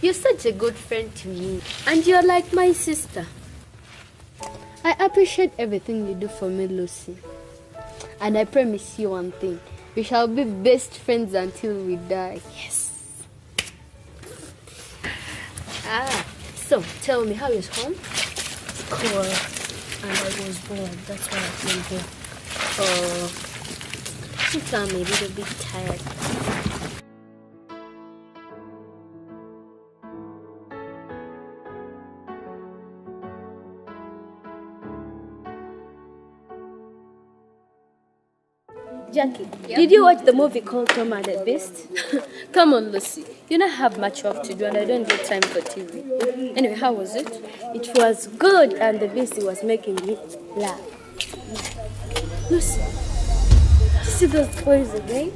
You're such a good friend to me, and you're like my sister. I appreciate everything you do for me, Lucy. And I promise you one thing. We shall be best friends until we die. Yes. So tell me, how is home? Cool. And I was bored. That's why I came here. Oh, she found me a little bit tired. Jackie, did you watch the movie called Tom and the Beast? Come on, Lucy. You don't have much work to do, and I don't get time for TV. Anyway, how was it? It was good, and the Beast was making me laugh. Lucy, You see those boys again?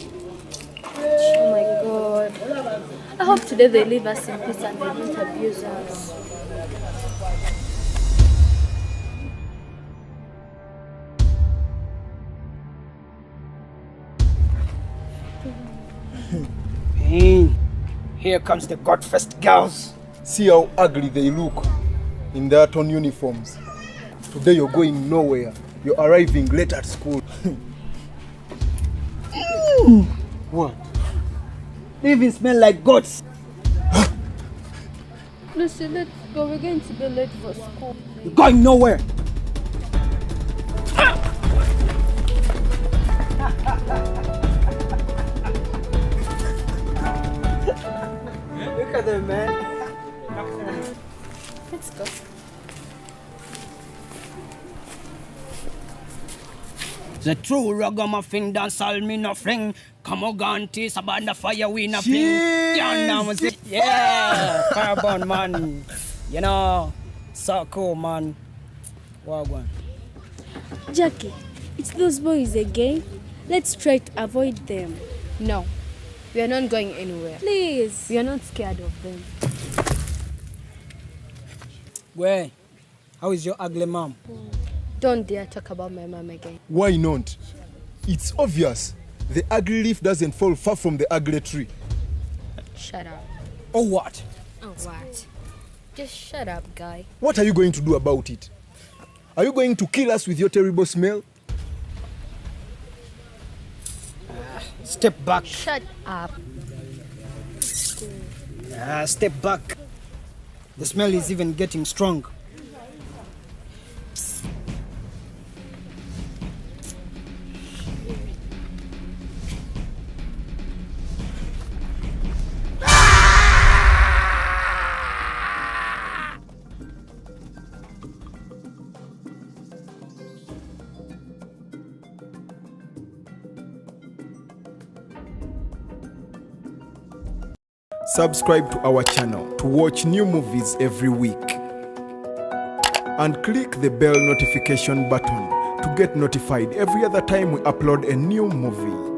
oh my God. I hope today they leave us in peace and they don't abuse us. Hey, here comes the Godfest girls. See how ugly they look in their torn uniforms. Today you're going nowhere. You're arriving late at school. What? They even smell like goats. Lucy, let's go. We're going to be late for school. You're going nowhere. Look at them, man. Let's go. The true ragamuffin dance all me no fling. Come on, gantis about the fire we no fling. Yeah, carbon man. You know, so cool man. What one? Jackie, it's those boys again. Let's try to avoid them. No, we are not going anywhere. Please. We are not scared of them. Where? How is your ugly mom? Don't dare talk about my mom again. Why not? It's obvious. The ugly leaf doesn't fall far from the ugly tree. Shut up. Oh what? Oh, what? Just shut up, guy. What are you going to do about it? Are you going to kill us with your terrible smell? Step back. Shut up. Step back. The smell is even getting strong. Subscribe to our channel to watch new movies every week. And click the bell notification button to get notified every other time we upload a new movie.